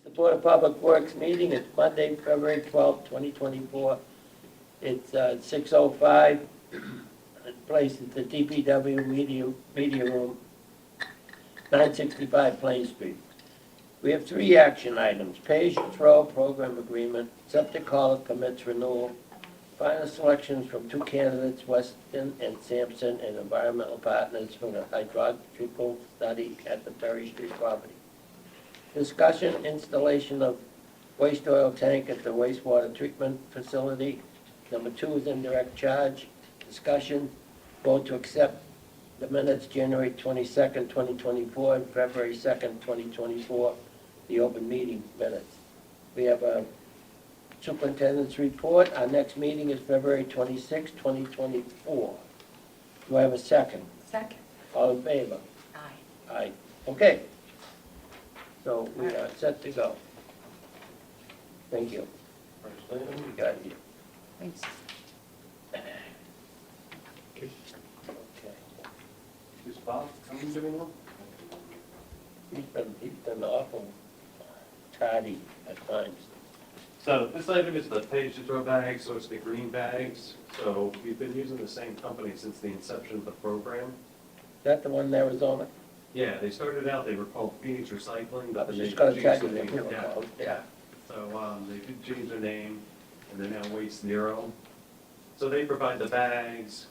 The Board of Public Works meeting is Monday, February 12th, 2024. It's 6:05. It's placed at the DPW Media Room, 965 Plain Street. We have three action items: pay as you throw program agreement, septic hauler permits renewal, final selections from two candidates, Weston and Sampson, and environmental partners for the hydrological study at the Perry Street property. Discussion, installation of waste oil tank at the wastewater treatment facility. Number two is indirect charge. Discussion, vote to accept the minutes January 22nd, 2024, and February 2nd, 2024, the open meeting minutes. We have a superintendent's report. Our next meeting is February 26th, 2024. Do I have a second? Second. All in favor? Aye. Aye. Okay. So we are set to go. Thank you. First item we got here. Thanks. Okay. Is Bob coming to anyone? He's been awful tardy at times. So this item is the pay-as-you-throw bags, so it's the green bags. So we've been using the same company since the inception of the program. Is that the one in Arizona? Yeah, they started out, they were called Phoenix Recycling, I but was they just gonna changed check the with name. you. Yeah. So they did change their name, and they're now Waste Zero. So they provide the bags,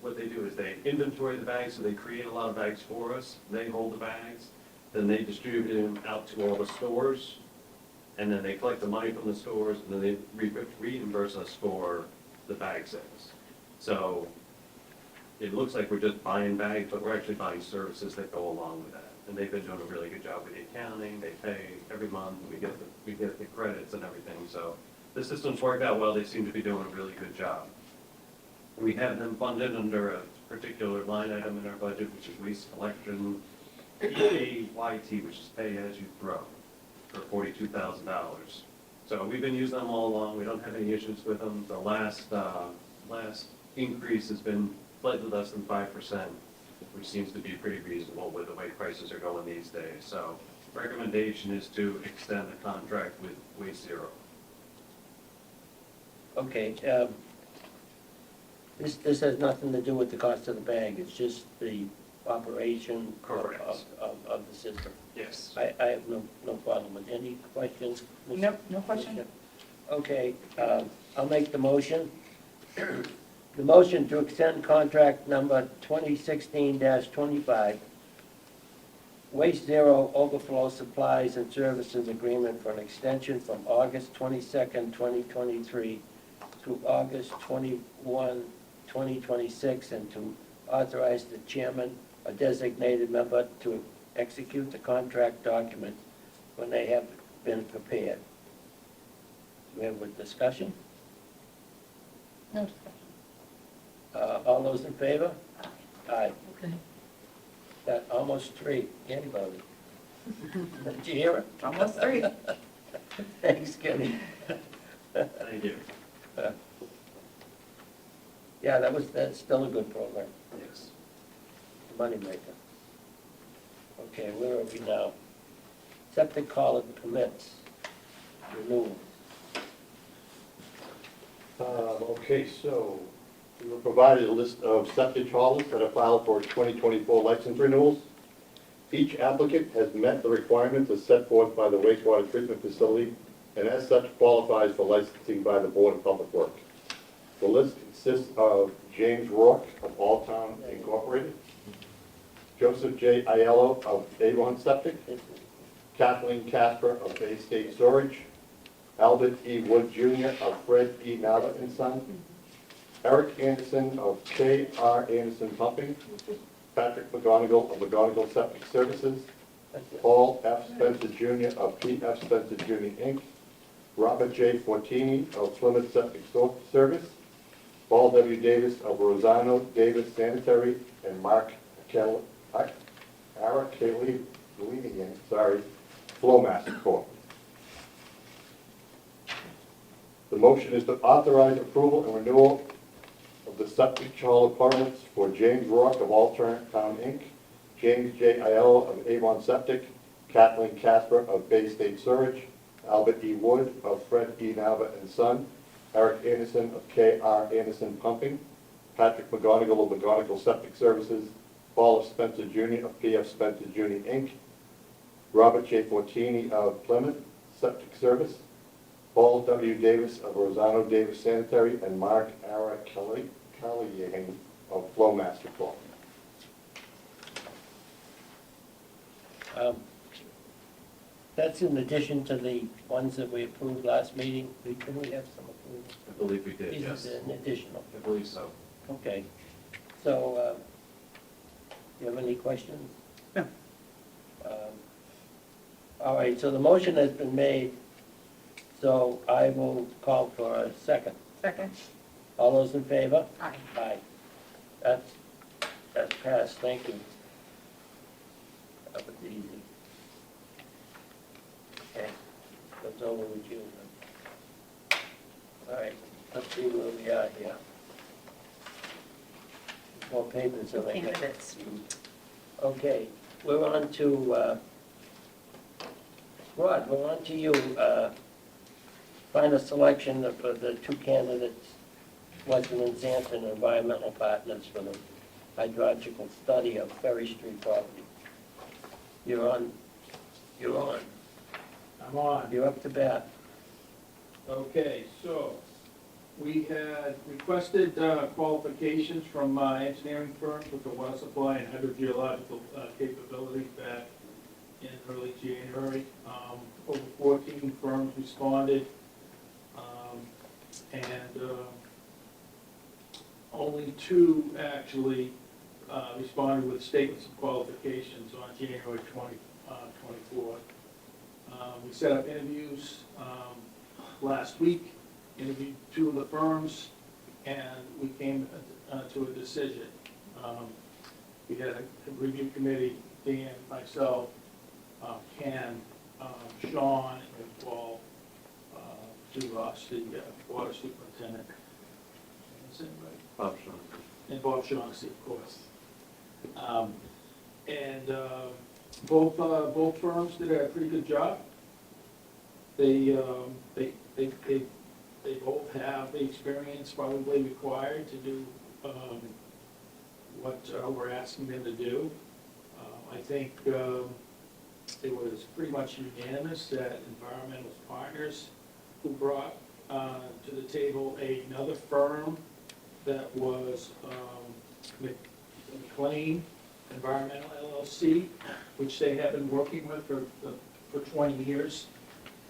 what they do is they inventory the bags, so they create a lot of bags for us. They hold the bags, then they distribute them out to all the stores, and then they collect the money from the stores, and then they reimburse us for the bag sales. So it looks like we're just buying bags, but we're actually buying services that go along with that. And they've been doing a really good job with the accounting. They pay every month, we get the credits and everything. So the system's worked out well. They seem to be doing a really good job. We have them funded under a particular line item in our budget, which is waste collection, PAYT, which is pay as you throw, for $42,000. So we've been using them all along. We don't have any issues with them. The last increase has been slightly less than 5%, which seems to be pretty reasonable with the way prices are going these days. So recommendation is to extend the contract with Waste Zero. Okay, this has nothing to do with the cost of the bag, it's just the operation Correct. of the system. Yes. I have no problem with any questions? Ms. Nope, no question. Okay, I'll make the motion. The motion to extend contract number 2016-25, Waste Zero Overflow Supplies and Services Agreement for an extension from August 22nd, 2023 through August 21, 2026, and to authorize the chairman or designated member to execute the contract document when they have been prepared. Do we have a discussion? No discussion. All those in favor? Aye. Okay. Got almost three. Anybody? Did you hear it? Almost three. Thanks, Kenny. Thank you. Yeah, that's still a good program. Yes. Moneymaker. Okay, where are we now? Septic hauler permits. Renewal. Okay, so we were provided a list of septic haulers that are filed for 2024 license renewals. Each applicant has met the requirements as set forth by the wastewater treatment facility and as such qualifies for licensing by the Board of Public Works. The list consists of James Rourke of Alltown Incorporated, Joseph J. Aiello of Avon Septic, Kathleen Casper of Bay State Storage, Albert E. Wood Jr. of Fred E. Mallett and Son, Eric Anderson of K.R. Anderson Pumping, Patrick McGonigal of McGonigal Septic Services, Paul F. Spencer Jr. of P.F. Spencer Jr. Inc., Robert J. Fortini of Plymouth Septic Service, Paul W. Davis of Rosano Davis Sanitary, and Mark Arakalian, Flowmaster Corp. The motion is to authorize approval and renewal of the septic hauler permits for James Rourke of Alltown Inc., James J. Aiello of Avon Septic, Kathleen Casper of Bay State Surge, Albert E. Wood of Fred E. Nava and Son, Eric Anderson of K.R. Anderson Pumping, Patrick McGonigal of McGonigal Septic Services, Paul F. Spencer Jr. of P.F. Spencer Jr. Inc., Robert J. Fortini of Plymouth Septic Service, Paul W. Davis of Rosano Davis Sanitary, and Mark Ara Kelly of Flowmaster Corp. That's in addition to the ones that we approved last meeting. Can we have some approval? I believe we did, These yes. are an additional. I believe so. Okay. So, you have any questions? No. All right, so the motion has been made, so I will call for a second. Second. All those in favor? Aye. Aye. That's passed, thank you. That was easy. Okay, that's over with you. All right, let's see where we are here. More papers than I got. Candidates. Okay, we're on to, Rod, we're on to you. Find a selection of the two candidates, Weston and Sampson Environmental Partners, for the hydrological study of Ferry Street property. You're on. I'm on. You're up to bat. Okay, so we had requested qualifications from engineering firms with the water supply and hydrogeological capabilities back in early January. Over 14 firms responded, and only 2 actually responded with statements of qualifications on January 24th. We set up interviews last week, interviewed 2 of the firms, and we came to a decision. We had a review committee, Dan, myself, Ken, Sean, and Paul, Ross, the water superintendent. Is that right? Bob Shaughnessy. And Bob Shaughnessy, of course. Both firms did a pretty good job. They both have the experience probably required to do what we're asking them to do. I think it was pretty much unanimous that Environmental Partners, who brought to the table another firm that was McLean Environmental LLC, which they have been working with for 20 years.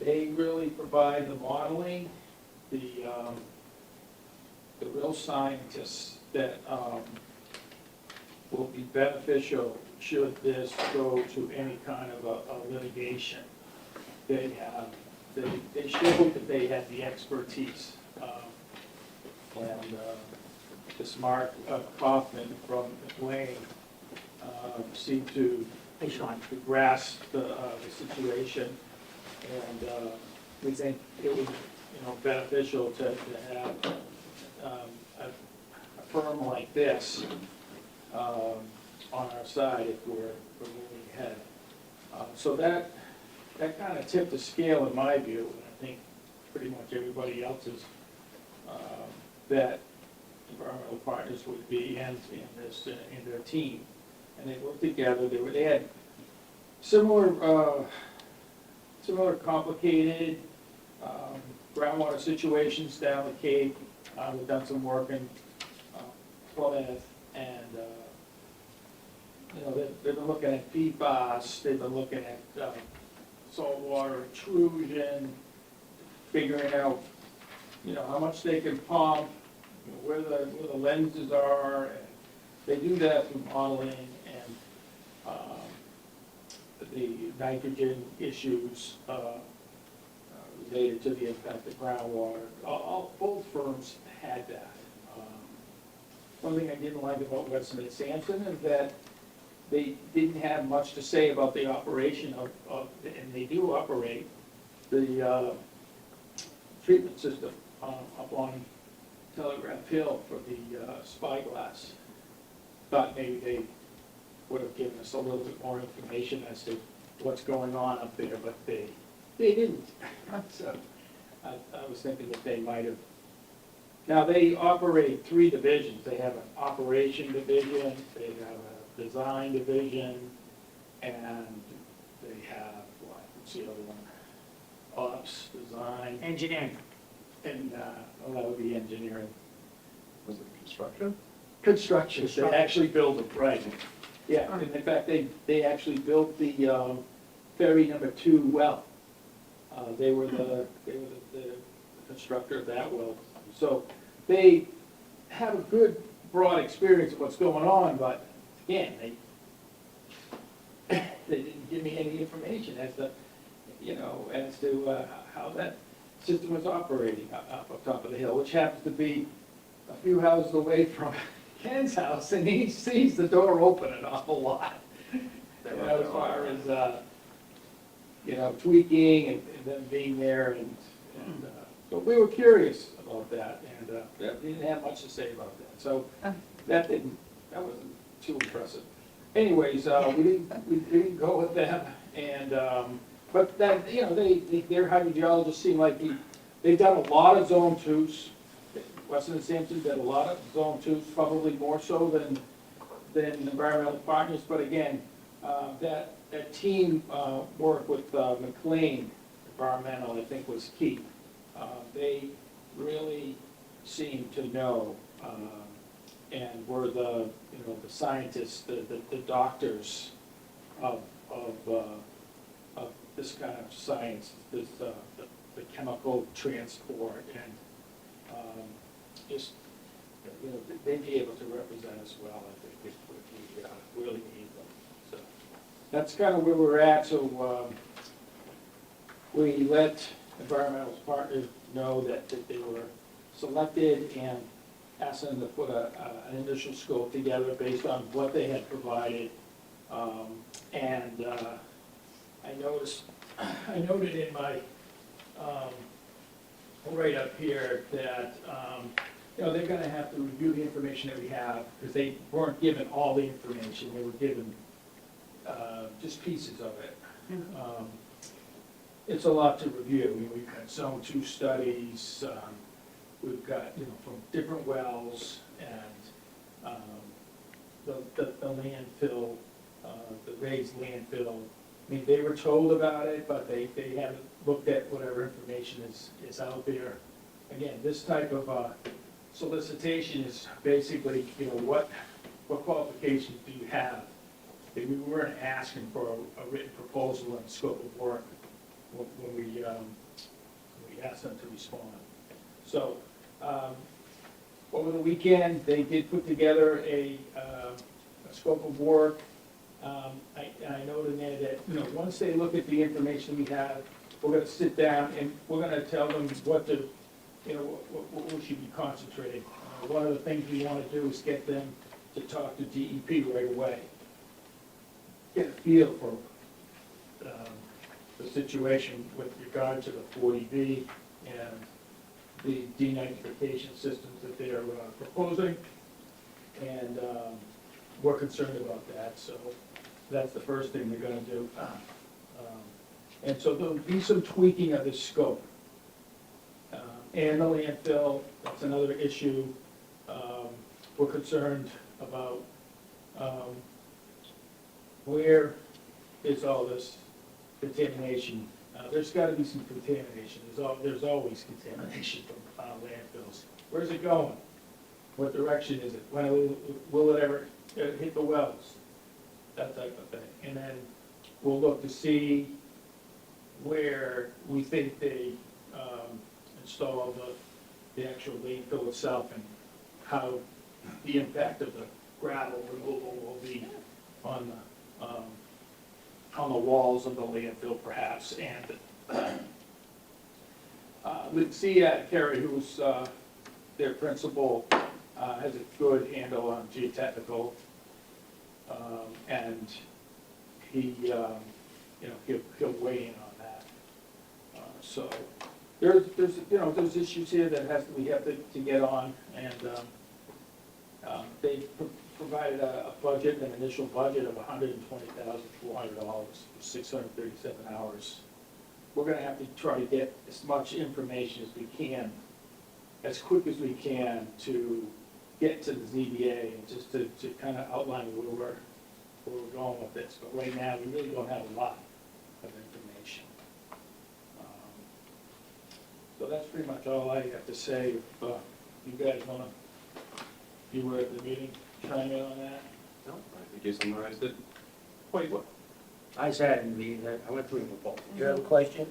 They really provide the modeling, the real scientists that will be beneficial should this go to any kind of a litigation. They showed that they had the expertise. This Mark Kaufman from McLean seemed to grasp the situation, and we think it was, beneficial to have a firm like this on our side if we're moving ahead. So that kind of tipped the scale in my view, and I think pretty much everybody else's, that Environmental Partners would be in their team. And they worked together. They had similar complicated groundwater situations down the Cape. We've done some work in Plymouth, and they've been looking at PFAS. They've been looking at saltwater intrusion, figuring out how much they can pump, where the lenses are. And they do that through modeling and the nitrogen issues related to the impact of groundwater. Both firms had that. One thing I didn't like about Weston and Sampson is that they didn't have much to say about the operation of and they do operate, the treatment system up on Telegraph Hill for the Spyglass. Thought maybe they would have given us a little bit more information as to what's going on up there, but they didn't. So I was thinking that they might have. Now, they operate 3 divisions. They have an operation division, they have a design division, and they have, what's the other one? Ops, design, Engineering. and, well, that would be engineering. Was it construction? Construction, they actually build them, right. Yeah, and in fact, they actually built the ferry number 2 well. They were the constructor of that well. So they have a good broad experience of what's going on, but again, they didn't give me any information as to, as to how that system was operating up top of the hill, which happens to be a few houses away from Ken's house, and he sees the door open an awful lot. As far as, tweaking and them being there, and so we were curious about that, and we didn't have much to say about that. So that wasn't too impressive. Anyways, we didn't go with them, and, but then, their hydrogeologists seem like they've done a lot of zone 2s. Weston and Sampson did a lot of zone 2s, probably more so than environmental partners, but again, that team work with McLean Environmental, I think, was key. They really seem to know, and were the scientists, the doctors of this kind of science, the chemical transport, and just, they'd be able to represent us well, I think, if we really need them. So that's kind of where we're at. So we let environmental partners know that they were selected, and asked them to put an initial scope together based on what they had provided. And I noted in my right up here that they're going to have to review the information that we have, because they weren't given all the information. They were given just pieces of it. It's a lot to review. I mean, we've got zone 2 studies, we've got, from different wells, and the landfill, the raised landfill. I mean, they were told about it, but they haven't looked at whatever information is out there. Again, this type of solicitation is basically, what qualifications do you have? We weren't asking for a written proposal and scope of work when we asked them to respond. So, over the weekend, they did put together a scope of work. I noted in there that, once they look at the information we have, we're gonna sit down and we're gonna tell them what what we should be concentrating. One of the things we wanna do is get them to talk to DEP right away. Get a feel for the situation with regard to the 40B and the denitrification systems that they're proposing. And we're concerned about that, so that's the first thing we're gonna do. And so there'll be some tweaking of the scope. And the landfill, that's another issue. We're concerned about where is all this contamination. There's gotta be some contamination. There's always contamination from landfills. Where's it going? What direction is it? When will it ever hit the wells? That type of thing. And then we'll look to see where we think they install the actual landfill itself, and how the impact of the gravel removal will be on the walls of the landfill, perhaps. And Lucia Carey, who's their principal, has a good handle on geotechnical, and he'll weigh in on that. So there's issues here that we have to get on, and they provided a budget, an initial budget of $120,400, 637 hours. We're gonna have to try to get as much information as we can, as quick as we can, to get to the ZBA, and just to kind of outline where we're going with this. But right now, we really don't have a lot of information. So that's pretty much all I have to say. If you guys wanna, you were at the meeting, chime in on that? No, I think you summarized it quite well. I sat in the meeting, I went through them both. Do you have a question?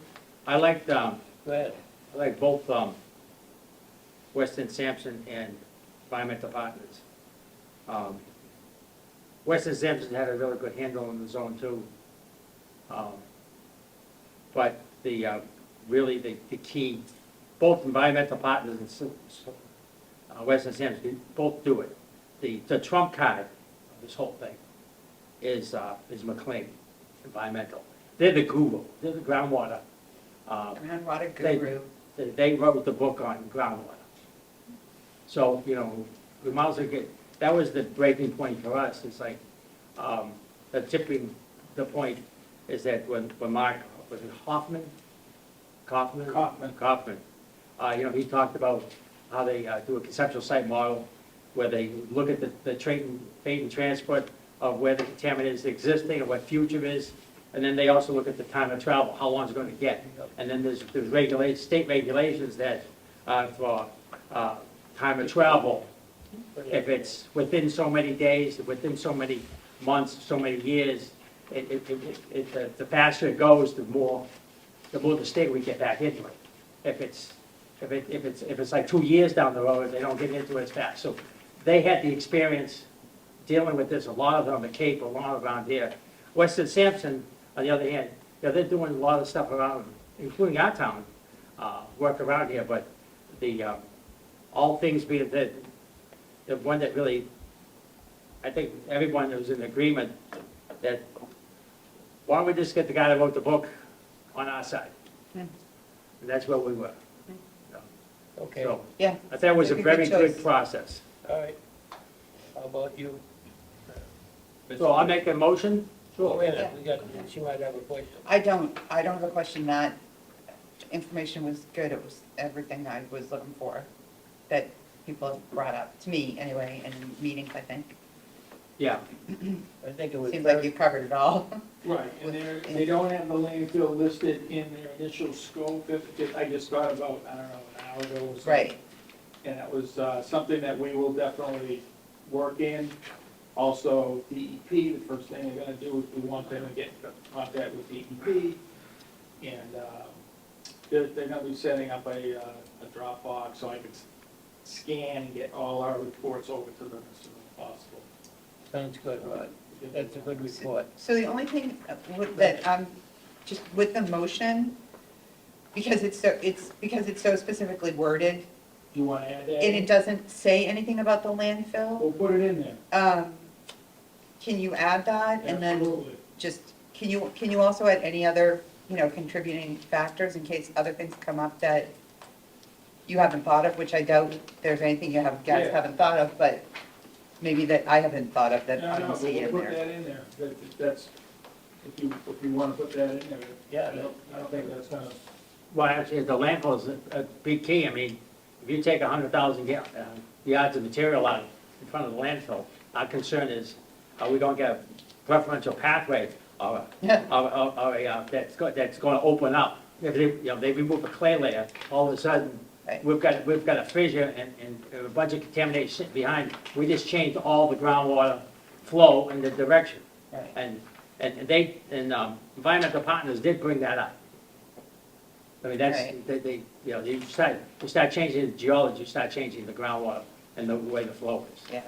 I liked, Go ahead. both, Weston Sampson and Environmental Partners. Weston Sampson had a really good handle on the zone too. But really the key, both Environmental Partners and Weston Sampson, both do it. The trump card of this whole thing is McLean Environmental. They're the guru, they're the groundwater. Groundwater They- guru. They wrote the book on groundwater. So, you know, we might as well get, that was the breaking point for us. It's like, the tipping, the point is that when Mark, was it Hoffman? Kaufman, you know, he talked about how they do a conceptual site model where they look at the fate and transport of where the contaminant is existing and what future is. And then they also look at the time of travel, how long it's going to get. And then there's state regulations that for time of travel, if it's within so many days, within so many months, so many years, the faster it goes, the more the state we get back into it. If it's like 2 years down the road, they don't get into it as fast. So they had the experience dealing with this, a lot of them on the Cape, a lot around here. Weston Sampson, on the other hand, you know, they're doing a lot of stuff around, including our town, work around here, but all things being that, the one that really, I think everyone was in agreement that, why don't we just get the guy that wrote the book on our side? Hmm. And that's where we were. Okay, So, all Yeah, I thought it was a Make a good very good choice. process. right. How about you? So I'll make a motion. Oh, wait a minute, she might have a question. I don't have a question. That information was good. It was everything I was looking for, that people have brought up, to me anyway, in meetings, I think. Yeah, I think it was. Seems like you covered it all. Right, and they don't have the landfill listed in their initial scope. I just got about, I don't know, an hour ago or so. Right. And that was something that we will definitely work in. Also, DEP, the first thing they're gonna do is we want them to get in contact with DEP. And they're gonna be setting up a Dropbox so I can scan and get all our reports over to them as soon as possible. Sounds good, Rod. That's a good report. So the only thing that, just with the motion, because it's so specifically worded, Do you wanna add that? and in? it doesn't say anything about the landfill, We'll put it in there. can you add that? And then Absolutely. just, can you also add any other, contributing factors in case other things come up that you haven't thought of, which I doubt there's anything you guys Yeah. haven't thought of, but maybe that I haven't thought of that No, I no, don't see in we'll put there. that in there. That's, if you wanna put that in there. Yeah. I don't think that's gonna, well, actually, the landfill is a big key. I mean, if you take 100,000 yards of material out in front of the landfill, our concern is, are we gonna get a preferential pathway or that's going to open up? If they remove a clay layer, all of a sudden, Right. we've got a fissure and a bunch of contamination sitting behind. We just changed all the groundwater flow in the direction. Right. And Environmental Partners did bring that up. I mean, that's, Right. you start changing the geology, you start changing the groundwater and the way the flow is. Yeah,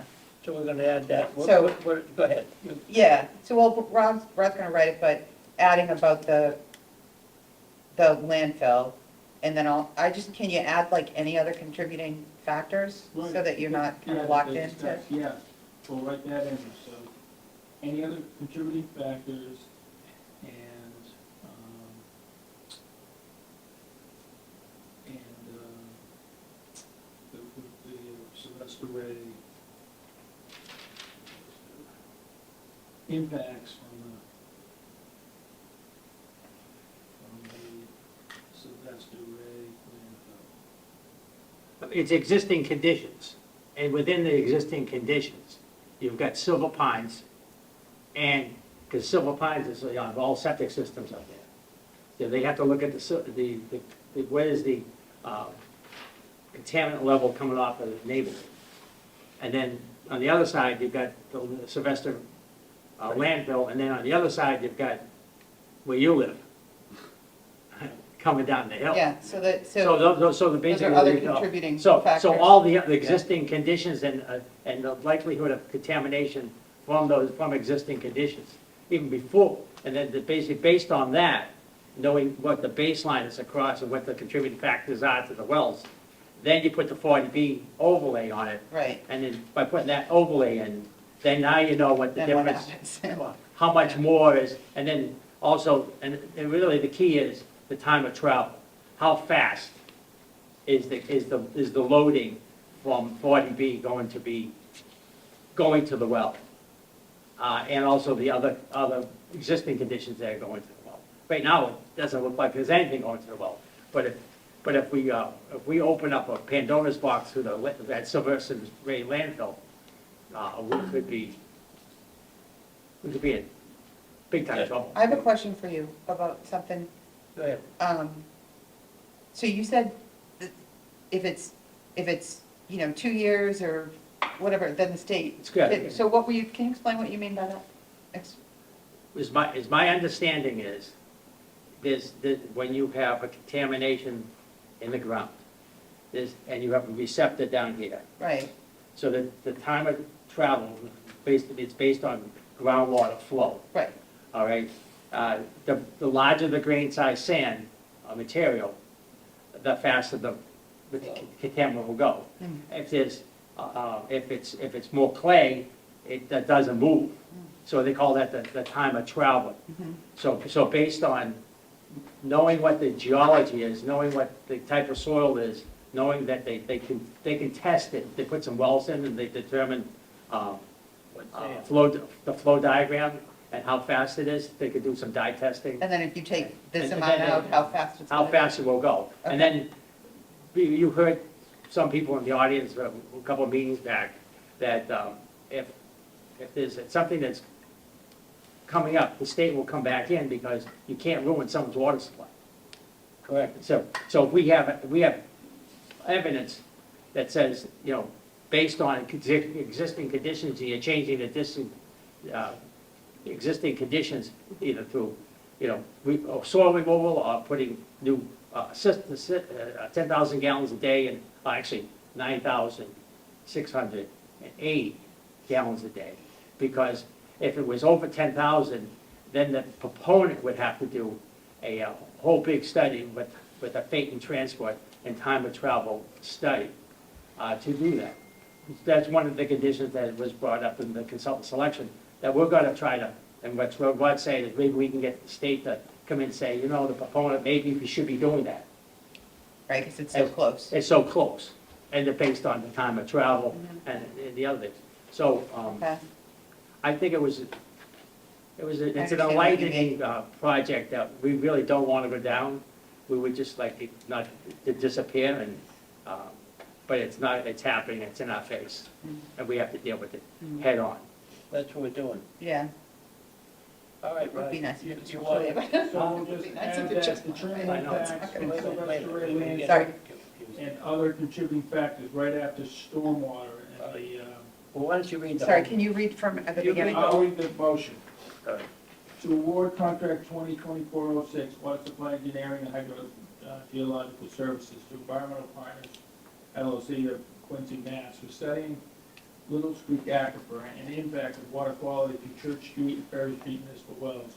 So we're gonna add that. So- Go ahead. You- yeah, so Rod's gonna write it, but adding about the landfill, and then can you add like any other contributing factors, so Right. that you're not kind yeah, of locked that's- into? that's- yeah, we'll write that in, so, any other contributing factors, and, the Sylvester Way impacts from the Sylvester Ray landfill. It's existing conditions, and within the existing conditions, you've got Silver Pines, and, because Silver Pines is, you know, all septic systems out there. So they have to look at where is the contaminant level coming off of the neighborhood. And then on the other side, you've got the Sylvester landfill, and then on the other side, you've got where you live, coming down the hill. Yeah, so that, So so those, so the those basically. are other contributing So factors. all the existing conditions and the likelihood of contamination from existing conditions, even before, and then basically based on that, knowing what the baseline is across and what the contributing factors are to the wells, then you put the 40B overlay on it, Right, and then by putting that overlay in, then now you know what the then what difference, happens? how much Yeah. more is, and then also, and really the key is the time of travel. How fast is the loading from 40B going to the well? And also the other existing conditions that are going to the well. Right now, it doesn't look like there's anything going to the well, but if we open up a Pandora's box through that Sylvester Ray landfill, we could be in big time trouble. I have a question for you about something. Go ahead. So you said that if it's, 2 years or whatever, then the state. It's good. So what were you, can you explain what you mean by that? Is my understanding is that when you have a contamination in the ground, and you have a receptor down here, Right, so that the time of travel, it's based on groundwater flow, right, all right? The larger the grain size sand material, the faster the contaminant will go. Mm. If it's more clay, that doesn't move. So they call that the time of travel. mhm, So based on knowing what the geology is, knowing what the type of soil is, knowing that they can test it, they put some wells in and they determine the flow diagram and how fast it is, they could do some dye testing, and then if you take this And amount then- out, how fast it's how gonna go? fast it will go. And then you heard some people in the audience, a couple of meetings back, that if there's something that's coming up, the state will come back in because you can't ruin someone's water supply. Correct. So if we have evidence that says, based on existing conditions, and you're changing the existing conditions, either through, soil removal or putting new 10,000 gallons a day, and actually 9,680 gallons a day. Because if it was over 10,000, then the proponent would have to do a whole big study with a fate and transport and time of travel study to do that. That's one of the conditions that was brought up in the consultant selection, that we're gonna try to, and what Rod's saying is maybe we can get the state to come in and say, the proponent, maybe we should be doing that. Right, because it's so close. It's so close, and they're based on the time of travel and the other things. So, Okay, I think it's an understand what you enlightening project that we really don't want to go down. We would just like it not to disappear, and but it's not, it's happening, it's in our face, and we have to deal with it head on. That's what we're doing. yeah, All right, it would be Rod. nice if it was You short want- lived. So It we'll would just be nice add if it that just- determine I know. impacts from Sylvester Ray landfill Sorry. and other contributing factors right after stormwater and the, Well, why don't you read the Sorry, whole- can you read from at the You beginning? I'll read the motion. All right. To award contract 2024-06 water supply engineering and hydrogeological services to Environmental Partners LLC of Quincy, Mass. for studying Little Creek Aquifer and the impact of water quality to Church Street and Ferry Street municipal wells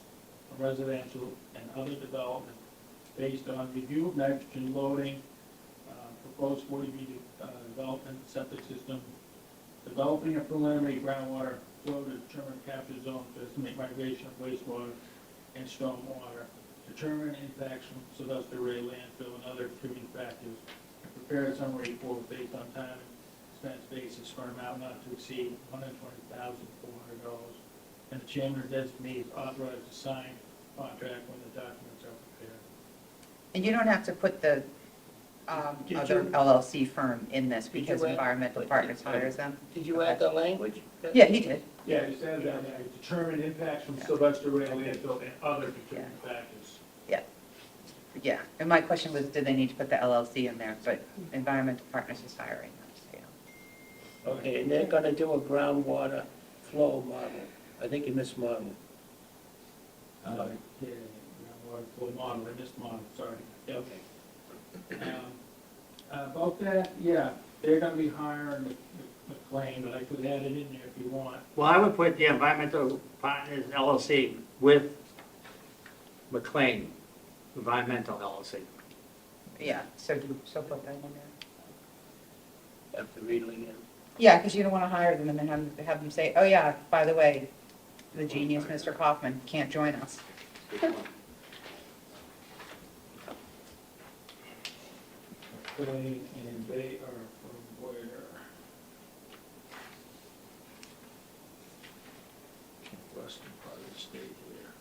on residential and other development based on review of nitrogen loading, proposed 40B development septic system, developing a preliminary groundwater flow to determine capture zones to estimate migration of wastewater and stormwater, determine impacts from Sylvester Ray landfill and other contributing factors, and prepare a summary report based on time and expense basis for an amount not to exceed $120,400 and the chairman or designee is authorized to sign contract when the documents are prepared. And you don't have to put the Did other you- LLC firm in this Did you because add- Environmental but Partners did- hires them? Did you add the language? Yeah, he did. Yeah, it says that, determine impacts from Sylvester Rail landfill and other contributing factors. Yeah, and my question was, do they need to put the LLC in there? But Environmental Partners is hiring them, so, yeah. Okay, and they're gonna do a groundwater flow model. I think you missed model. Yeah, or model, I missed model, sorry. Okay. About that, yeah, they're gonna be hiring McLean, but I could add it in there if you want. Well, I would put the Environmental Partners LLC with McLean Environmental LLC. Yeah, so put that in there. Have to read it again. Yeah, because you don't want to hire them and then have them say, oh yeah, by the way, the genius Mr. Kaufman can't join us. McLean, and they are from where? Western part of the state here.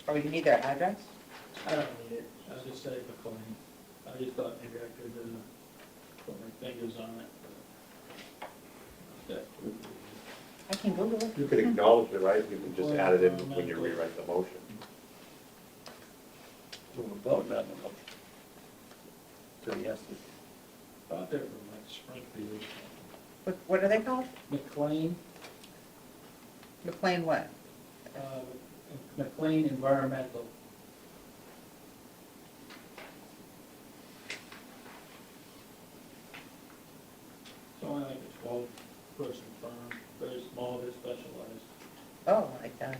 Oh, you need their address? I don't need it, I'll just say McLean. I just thought maybe I could, put my fingers on it. That would be- I can Google it. You can acknowledge it, right? You can just add it in when you rewrite the motion. We're voting on the motion. So yes, Thought they were like Springfield. What are they called? McLean, McLean what? McLean Environmental. It's only like a 12-person firm, very small, very specialized. Oh, like that.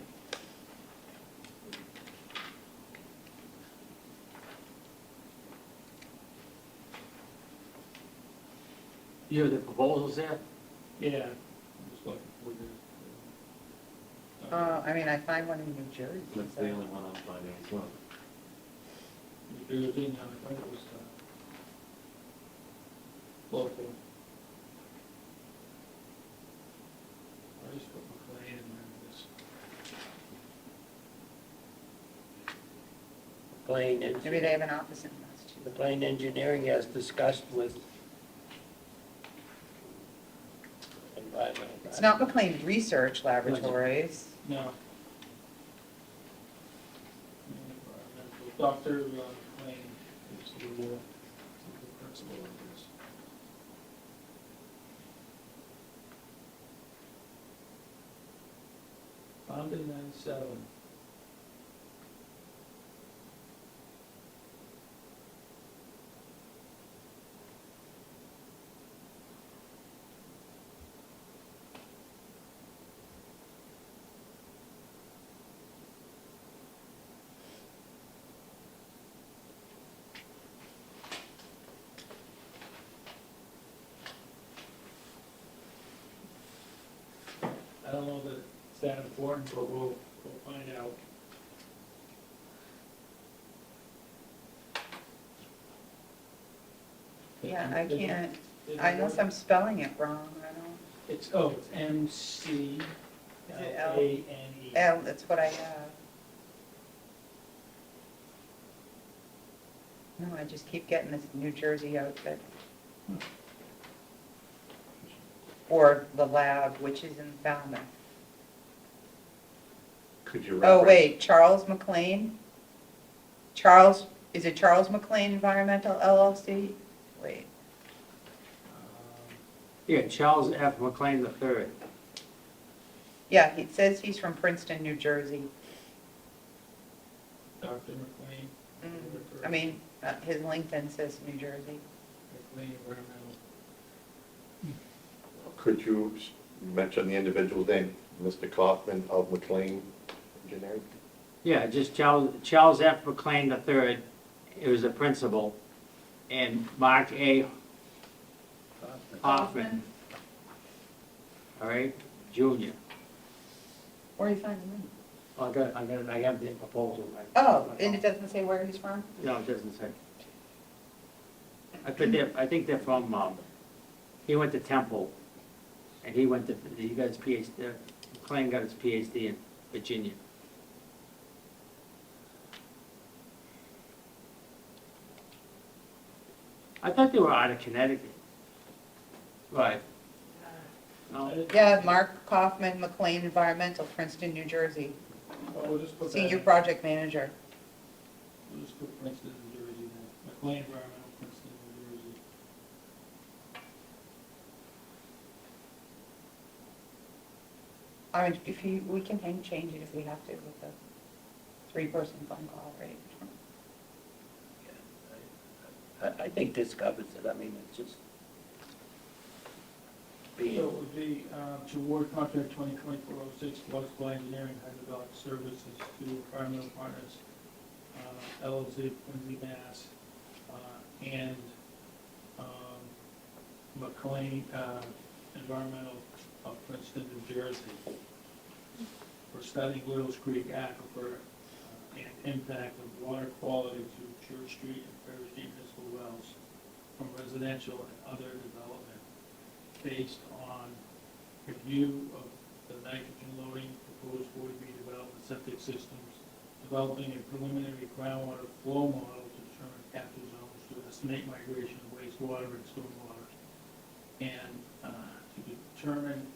You have the proposals there? Yeah. I'm just looking for the. I mean, I find one in New Jersey. That's so- the only one I'm finding as well. New Jersey, now I thought it was, local. I just put McLean in there, this. McLean Maybe they Engineering, have an office in Massachusetts. McLean Engineering has discussed with environmental. It's not McLean Research Laboratories. No. Dr. McLean is the principal of this. Founded in '97. I don't know that it's that important, but we'll find out. Yeah, I can't, unless I'm spelling it wrong, I don't. It's MC. Is it L? A-N-E. L, that's what I have. No, I just keep getting this New Jersey outfit. Or the lab, which is in Falmouth. Could you Oh, reference? wait, Charles McLean? Is it Charles McLean Environmental LLC? Wait, Yeah, Charles F. McLean III. yeah, it says he's from Princeton, New Jersey. Dr. McLean. I mean, his LinkedIn says New Jersey. McLean Environmental. Could you mention the individual's name, Mr. Kaufman of McLean Engineering? Yeah, just Charles F. McLean III, it was the principal, and Mark A. Hoffman, all right, Junior. Where are you finding them? I have the proposal. Oh, and it doesn't say where he's from? No, it doesn't say. I think they're from, he went to Temple, and he got his PhD, McLean got his PhD in Virginia. I thought they were out of Connecticut. Right. No, Yeah, Mark Kaufman, McLean Environmental, Princeton, New Jersey, Well, we'll just put that Senior in. Project Manager. We'll just put Princeton, New Jersey then. McLean Environmental, Princeton, New Jersey. I mean, if you, we can change it if we have to with the three-person phone call, right? I think this covers it, I mean, it's just So being, it would be to award contract 2024-06 Electrical Engineering Hydraulic Services to Environmental Partners, LLC, Quincy, Mass, and McLean Environmental of Princeton, New Jersey, for studying Little's Creek Aquifer and impact of water quality to Church Street and Ferry Street municipal wells from residential and other development, based on review of the nitrogen loading proposed 40B development septic systems, developing a preliminary groundwater flow model to determine capture zones to estimate migration of wastewater and stormwater, and to determine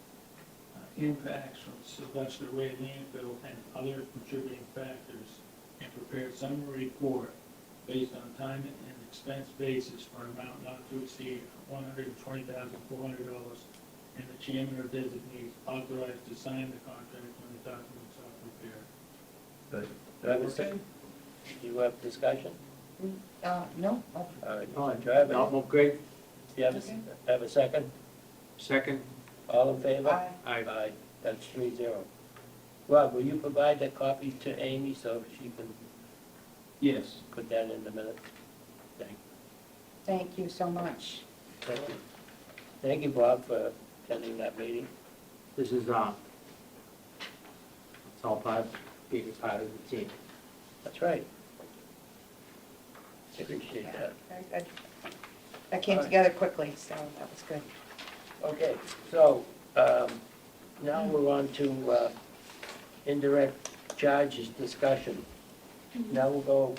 impacts from Sylvester Way landfill and other contributing factors, and prepare summary report based on time and expense basis for an amount not to exceed $120,400, and the chairman or designee authorized to sign the contract when the documents are prepared. do I have a second? Do you have discussion? No? All right, no, do I have no, any? well, great. Do you have a second? Second, All in favor? Aye. Aye, that's 3-0. Rob, will you provide that copy to Amy so she can Yes. put that in the minutes? Thank Thank you so much. you. Thank you, Bob, for attending that meeting. this is, it's all being part of the team. That's right. Appreciate that. Very good. That came together quickly, so that was good. Okay, so, now we're on to, indirect charges discussion. Now we'll go,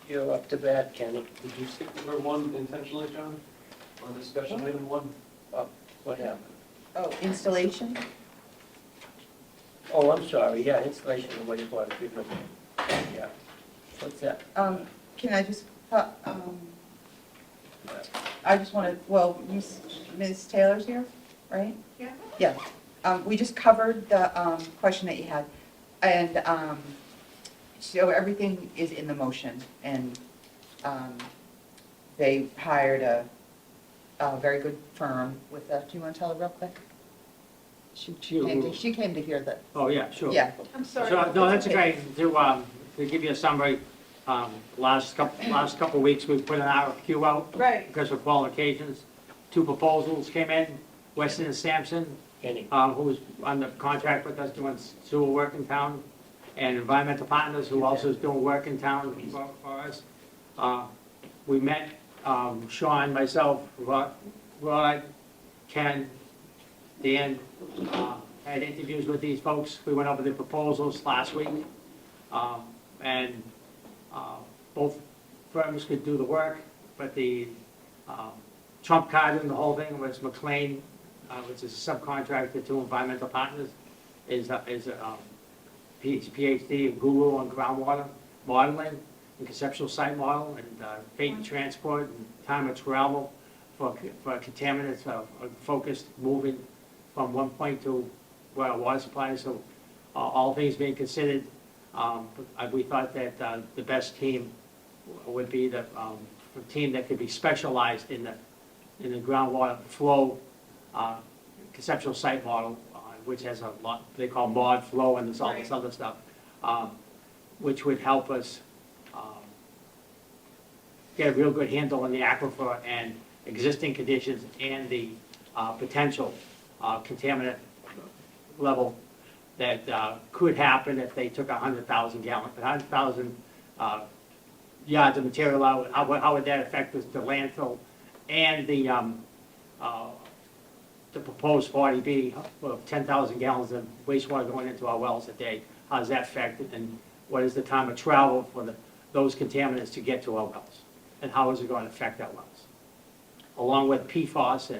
you're up to bat, Kenny. Did you skip number one intentionally, John? On discussion item one? What happened? Oh, installation? Oh, I'm sorry, yeah, installation of wastewater treatment. Yeah. What's that? Can I just, I just want to, well, Ms. Taylor's here, right? Yeah. Yeah. We just covered the question that you had, and so everything is in the motion, and they hired a very good firm with, do you want to tell her real quick? She came to hear that, Oh, yeah, sure. yeah. I'm sorry. So, no, that's okay. To give you a summary, last couple of weeks, we put an RFQ out Right. because of qualifications. 2 proposals came in, Weston and Sampson, Kenny? who was under contract with us doing sewer work in town, and Environmental Partners, who also is doing work in town for us. We met, Sean, myself, Rod, Ken, Dan, had interviews with these folks. We went over the proposals last week. And both firms could do the work, but the trump card in the whole thing was McLean, which is a subcontractor to Environmental Partners, is a PhD in Guru on groundwater modeling and conceptual site model and fate and transport and time of travel for contaminants focused moving from one point to where our water supply is. So all things being considered, we thought that the best team would be the team that could be specialized in the groundwater flow conceptual site model, which has a lot, they call mod flow, and there's all this other stuff, which would help us get a real good handle on the aquifer and existing conditions and the potential contaminant level that could happen if they took 100,000 yards of material out. How would that affect the landfill and the proposed 40B of 10,000 gallons of wastewater going into our wells a day? How does that affect it? And what is the time of travel for those contaminants to get to our wells? And how is it going to affect our wells? Along with PFAS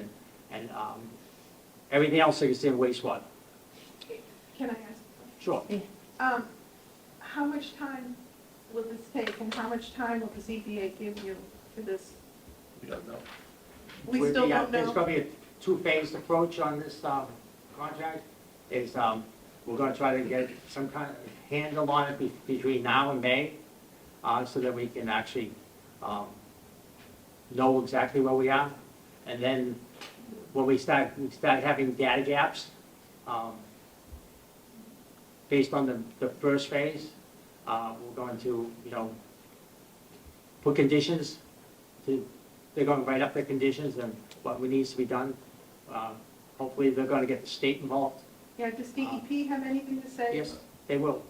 and everything else that is in wastewater. Can I ask? Sure. How much time will this take, and how much time will the ZBA give you for this? We don't know. We still don't There's know. going to be a two-phased approach on this contract. We're going to try to get some kind of handle on it between now and May, so that we can actually know exactly where we are. And then when we start having data gaps, based on the first phase, we're going to, put conditions. They're going to write up the conditions and what needs to be done. Hopefully, they're going to get the state involved. Yeah, does DEP have anything to say? Yes, they will.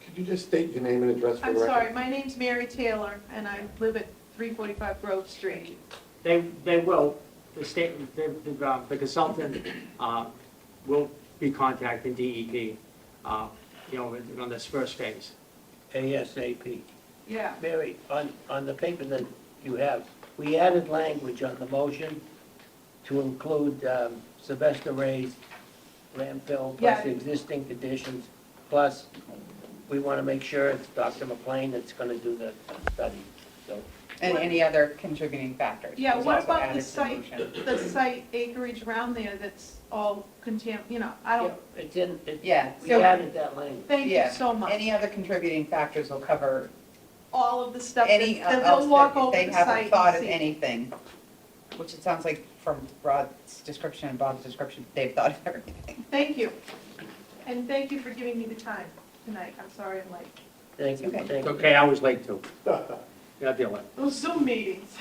Could you just state your name and address for I'm the record? sorry, my name's Mary Taylor, and I live at 345 Grove Street. They will. The state, the consultant will be contacting DEP, on this first phase. ASAP. Yeah. Mary, on the paper that you have, we added language on the motion to include Sylvester Ray's landfill, plus Yeah. the existing conditions, plus we want to make sure it's Dr. McLean that's going to do the study, so. And any other contributing factors. Yeah, was what also about added the to site, motion. the site acreage around there that's all I don't, It's in, Yeah, we so- added that language. thank you Yeah, so much. Any other contributing factors will cover All of the stuff any that else they'll walk that over they the haven't site thought and of see. anything. Which it sounds like from Rod's description and Bob's description, they've thought of everything. Thank you. And thank you for giving me the time tonight. I'm sorry I'm late. Thank you, Okay. thank It's you. okay, I was late too. Yeah, deal with it. Those Zoom meetings.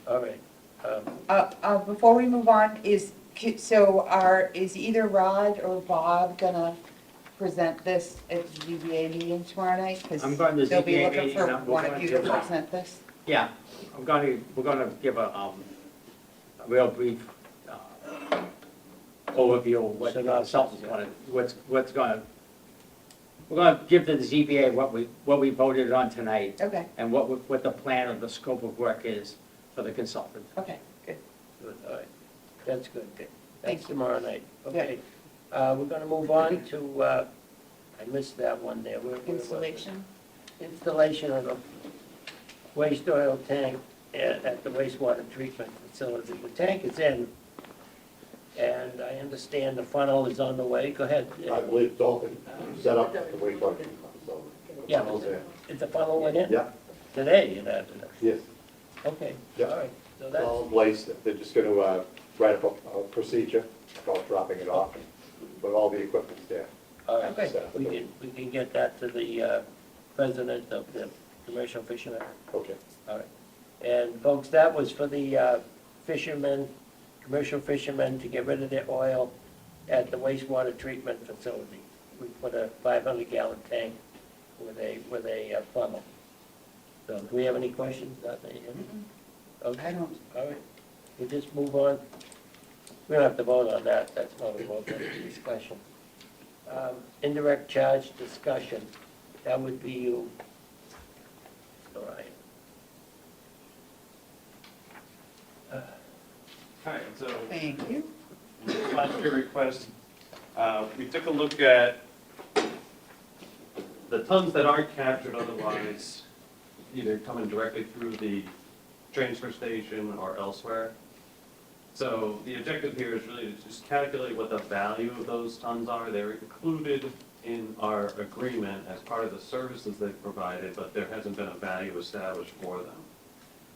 All right. Before we move on, is either Rod or Bob gonna present this at the ZBA meeting tomorrow night? 'Cause I'm going to they'll be ZBA looking meeting, for and we're one of going you to to- present this. Yeah, we're going to give a real brief overview of what the consultants want to, we're going to give to the ZBA what we voted on tonight Okay, and what the plan of the scope of work is for the consultant. okay, good. Good, all right. That's good. Thank That's you. tomorrow night. Okay. We're going to move on to, I missed that one there. Where was it? Installation? Installation of a waste oil tank at the wastewater treatment facility. The tank is in, and I understand the funnel is on the way. Go ahead. I believe it's all been set up at the wastewater treatment, so. Yeah. Funnel's there. Is the funnel went in? Yeah, Today, you know? yes, Okay, Yeah. all right. So it's that's, all in place. They're just gonna write up a procedure about dropping it off, but all the equipment's there. all right. Okay. We can get that to the president of the commercial fishermen. Okay. All right. And folks, that was for the fishermen, commercial fishermen, to get rid of their oil at the wastewater treatment facility. We put a 500-gallon tank with a funnel. So do we have any questions? Nothing? Okay, I don't, all right. We'll just move on. We don't have to vote on that, that's not a vote, that's a discussion. Indirect charge discussion, that would be you. All right. Hi, so, thank you. last year request, we took a look at the tons that aren't captured otherwise, either coming directly through the transfer station or elsewhere. So the objective here is really to just calculate what the value of those tons are. They're included in our agreement as part of the services they've provided, but there hasn't been a value established for them.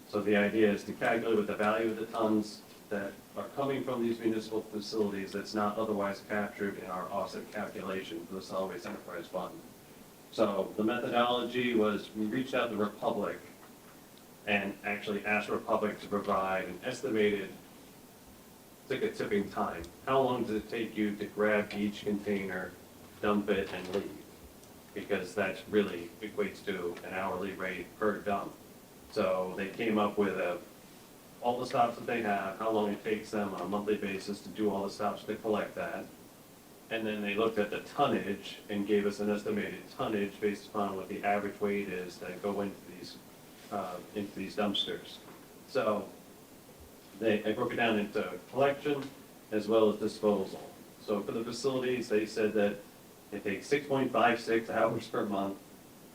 So the idea is to calculate what the value of the tons that are coming from these municipal facilities that's not otherwise captured in our offset calculation for the solid waste enterprise fund. So the methodology was, we reached out to Republic and actually asked Republic to provide an estimated it's like a tipping time. How long does it take you to grab each container, dump it, and leave? Because that really equates to an hourly rate per dump. So they came up with all the stops that they have, how long it takes them on a monthly basis to do all the stops to collect that. And then they looked at the tonnage and gave us an estimated tonnage based upon what the average weight is that go into these dumpsters. So I broke it down into collection as well as disposal. So for the facilities, they said that it takes 6.56 hours per month,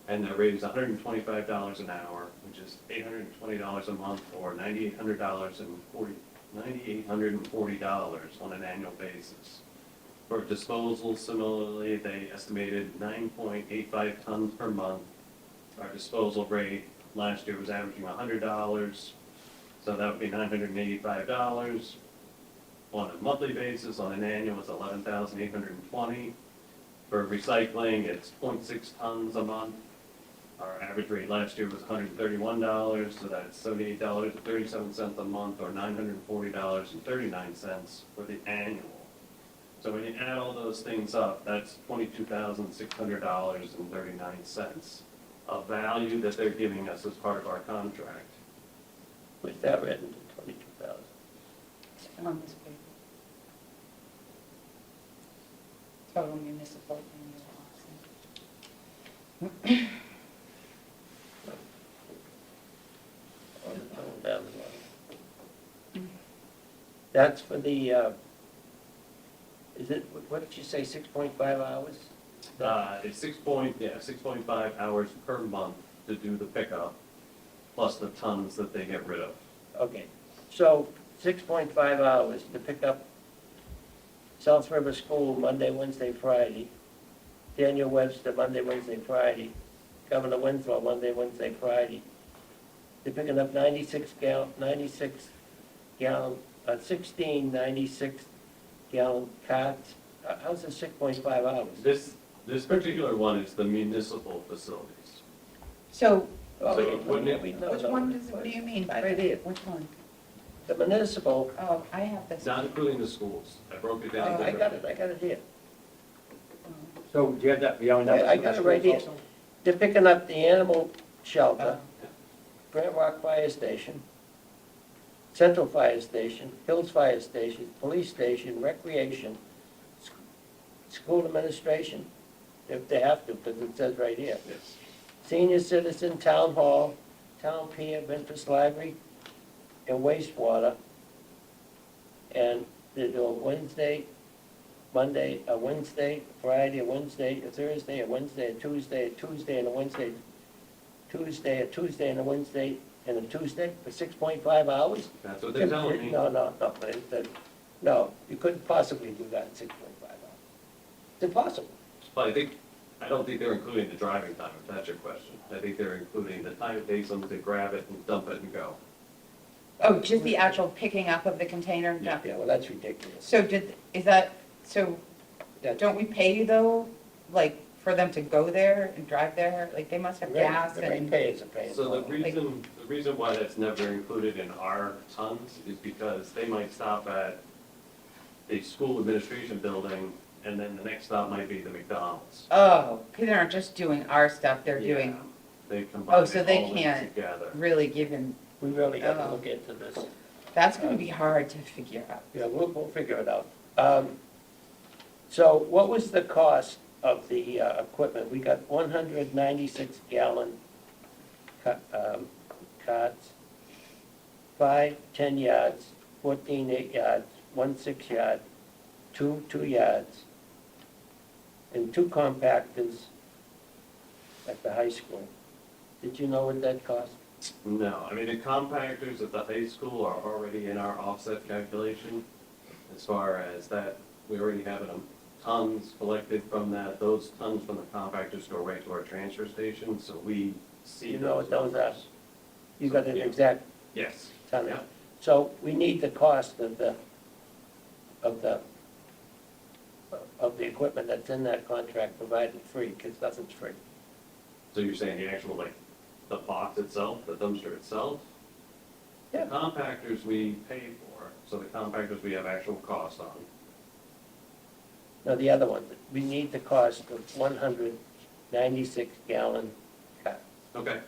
and their rate is $125 an hour, which is $820 a month, or $9,840 on an annual basis. For disposal, similarly, they estimated 9.85 tons per month. Our disposal rate last year was averaging $100, so that would be $985. On a monthly basis, on an annual, it's $11,820. For recycling, it's 0.6 tons a month. Our average rate last year was $131, so that's $78.37 a month, or $940.39 for the annual. So when you add all those things up, that's $22,600.39, a value that they're giving us as part of our contract. Was that written to 22,000? On this paper. Total municipal annual That's for the, is it, what did you say, 6.5 hours? It's 6.5 hours per month to do the pickup, plus the tons that they get rid of. Okay, so 6.5 hours to pick up South River School Monday, Wednesday, Friday, Daniel Webster Monday, Wednesday, Friday, Governor Winslow Monday, Wednesday, Friday. They're picking up 16 96-gallon carts. How's it 6.5 hours? This particular one is the municipal facilities. So, Oh, So wouldn't it- which one does, what do you mean by Right here. which one? The municipal, Oh, I have this. Not including the schools. I broke it down. I got it here. So do you have that beyond that? I got it right here. They're picking up the animal shelter, Grant Rock Fire Station, Central Fire Station, Hills Fire Station, Police Station, Recreation, School Administration, if they have to, because it says right here. Yes. Senior Citizen, Town Hall, Town Pier, Ventus Library, and wastewater. And they do a Wednesday, Monday, a Wednesday, Friday, a Wednesday, a Thursday, a Wednesday, a Tuesday, and a Wednesday, Tuesday, a Tuesday, and a Wednesday, and a Tuesday for 6.5 hours? That's what they're telling me. No, no, you couldn't possibly do that in 6.5 hours. It's impossible. But I don't think they're including the driving time, if that's your question. I think they're including the time it takes them to grab it and dump it and go. Oh, just the actual picking up of the container? Yeah. Yeah, well, that's ridiculous. So so That- don't we pay you though, like, for them to go there and drive there? Like, they must have gas The and, ratepayers are paying So for the it. reason why that's never included in our tons is because they might stop at the school administration building, and then the next stop might be the McDonald's. oh, because they're not just doing our stuff, they're doing, Yeah. They Oh, combine so it they all in can't together. really giving, We really got to Oh. look into this. that's gonna be hard to figure out. Yeah, we'll figure it out. So what was the cost of the equipment? We got 196-gallon carts, 5 10 yards, 14 8 yards, 1 6 yard, 2 2 yards, and 2 compactors at the high school. Did you know what that cost? No, I mean, the compactors at the high school are already in our offset calculation. As far as that, we already have tons collected from that. Those tons from the compactors go right to our transfer station, so we see. You know what those are? numbers. You got an Yeah. exact Yes. tonnage? Yeah. So we need the cost of the equipment that's in that contract provided free, because nothing's free. So you're saying the actual, like, the box itself, the dumpster itself? The Yeah. compactors we pay for, so the compactors we have actual cost on. No, the other one, we need the cost of 196 gallon car. Okay,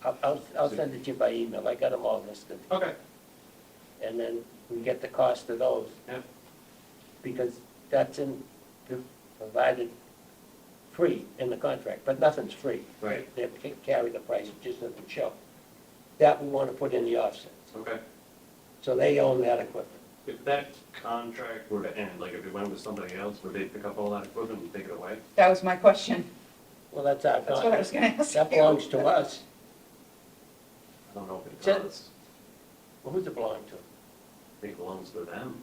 I'll send it to you by email, I got them all listed. okay, And then we get the cost of those, yeah, because that's provided free in the contract, but nothing's free. Right. They carry the price, it just doesn't show. That we want to put in the offsets, okay. so they own that equipment. If that contract were to end, like if it went with somebody else, would they pick up all that equipment and take it away? That was my question. Well, that's our That's what I was contract. gonna ask That you. belongs to us. I don't know if it It's in- does. Well, who's it belong to? I think it belongs to them.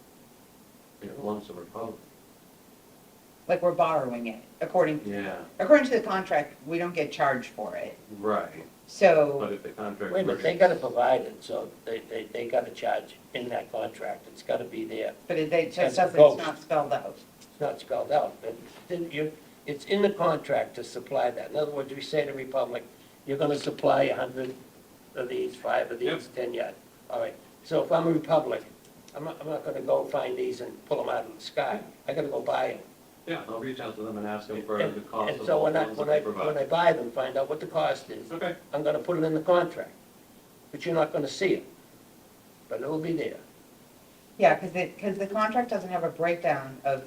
I think it belongs to Republic. Like we're borrowing it, according Yeah, to the contract, we don't get charged for it. right. So, But if the contract. Wait a were minute, they gotta provide it, so they gotta charge in that contract, it's gotta be there. but it just That's doesn't, both. it's not spelled out. It's not spelled out, but then it's in the contract to supply that. In other words, we say to Republic, you're gonna supply 100 of these, 5 of these, Yep. 10 yard. All right, so if I'm a Republic, I'm not gonna go find these and pull them out of the sky. I gotta go buy them. Yeah, I'll reach out to them and ask them for And the cost and of so all the when I, ones that when they I, when I provide. buy them, find out what the cost is. Okay, I'm gonna put it in the contract, but you're not gonna see it. But it'll be there. Yeah, because the contract doesn't have a breakdown of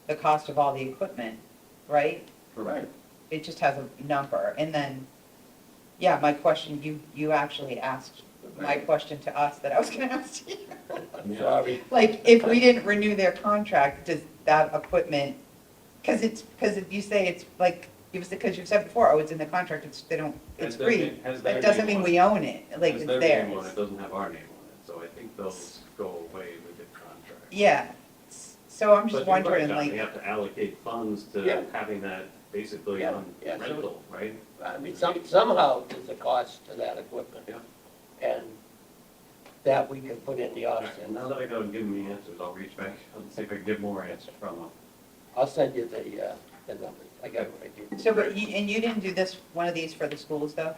the cost of all the equipment, right? right. It just has a number. And then, yeah, my question, you actually asked my question to us that I was gonna ask you. I'm Yeah. sorry. Like, if we didn't renew their contract, does that equipment, because if you say it's like, because you've said before, oh, it's in the contract, it's, they don't, it's Has their free. name- has But their it doesn't name mean on we own it, like, Has it's their name on theirs. it, doesn't have our name on it, so I think those go away with the contract. Yeah, so I'm But just you're right, wondering, John, like, we have to allocate funds Yeah. to having that basically Yeah, on yeah, so- rental, right? I mean, somehow there's a cost to that equipment. Yeah. And that we can put in the offset. And now that I know and give me answers, I'll reach back and see if I can get more answers from them. I'll send you the numbers. I got it right here. so, but you didn't do this, one of these for the schools, though?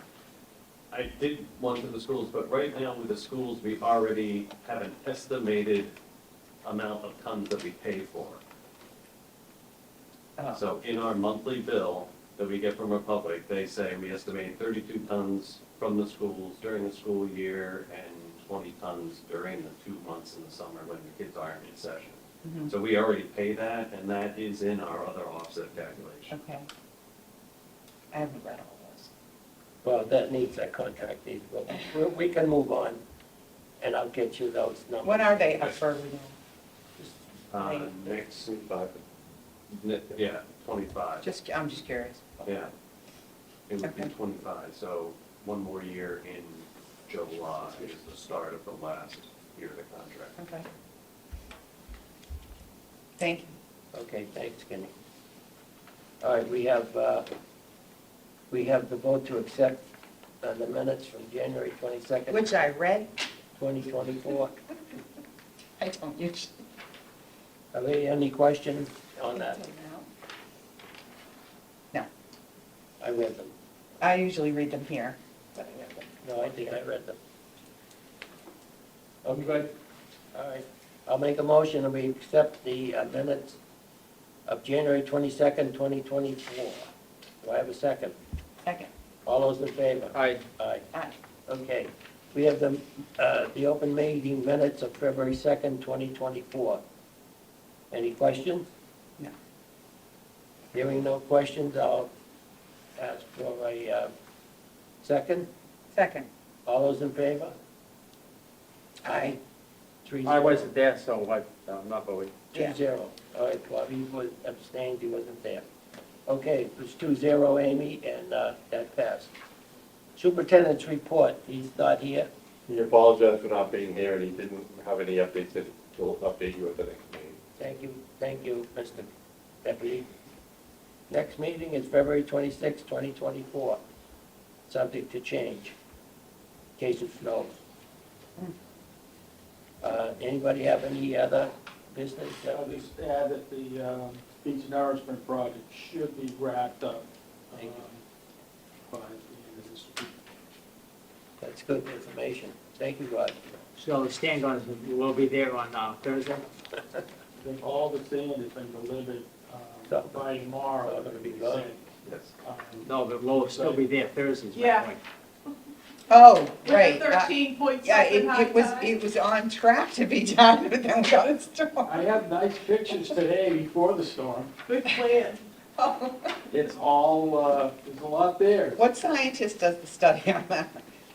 I did one for the schools, but right now with the schools, we already have an estimated amount of tons that we pay for. Oh. So in our monthly bill that we get from Republic, they say we estimate 32 tons from the schools during the school year and 20 tons during the 2 months in the summer when the kids aren't in session. Mhm. So we already pay that, and that is in our other offset calculation. Okay. I haven't read all those. Well, that needs, that contract needs, we can move on, and I'll get you those numbers. When are they up for renewal? Next, yeah, 25. I'm just curious. Yeah. It would be Okay. 25, so one more year in July is the start of the last year of the contract. Okay. Thank you. Okay, thanks, Kenny. All right, we have the vote to accept the minutes from January 22nd, Which I read, 2024. I don't usually. Are there any questions on that? No, I read them. I usually read them here. But I read them. No, I think I read them. I'm good. All right, I'll make a motion that we accept the minutes of January 22nd, 2024. Do I have a second? Second. All those in favor? Aye. Aye. Aye. Okay, we have the open meeting minutes of February 2nd, 2024. Any questions? No. Hearing no questions, I'll ask for a second. Second. All those in favor? Aye. 3-0. I wasn't there, so I'm not voting. Yeah. 2-0. All right, Bobby was abstained, he wasn't there. Okay, it was 2-0, Amy, and that passed. Superintendent's report, he's not here. He apologized for not being here, and he didn't have any updates that he'll update you at the next meeting. Thank you, Mr. Deputy. Next meeting is February 26, 2024, subject to change, in case it snows. Anybody have any other business? I'll just add that the beach nourishment project should be wrapped up Thank you. by the end of this week. Good. That's good information. Thank you, Rod. So stand on, we'll be there on Thursday? I think all the sand has been delivered So- by tomorrow. Oh, it'll be gone. Yes. No, but we'll still be there Thursday, is my Yeah. point. Oh, With right. the 13 point Yeah, something high it was, tide. it was on track to be done, but then we got a storm. I have nice pictures today before the storm. Good plan. It's all, there's a lot there. What scientist does the study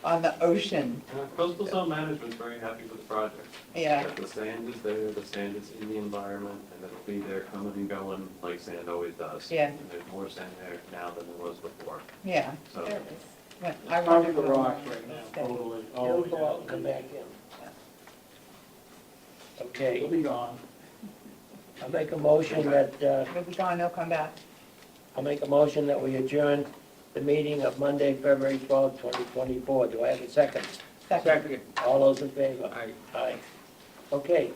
on the ocean? Coastal Zone Management's very happy with the project. Yeah, The sand is there, the sand is in the environment, and it'll be there coming and going like sand always does. Yeah. And there's more sand there now than there was before, yeah. so. There it is. But It's I covered wondered the how rocks long right now, it stayed. totally. It'll go out and come back in. It'll Okay, be gone. I'll make a motion that, It'll be gone, they'll come back. I'll make a motion that we adjourn the meeting of Monday, February 12th, 2024. Do I have a second? Second. Second. All those in favor? Aye. Aye. Okay,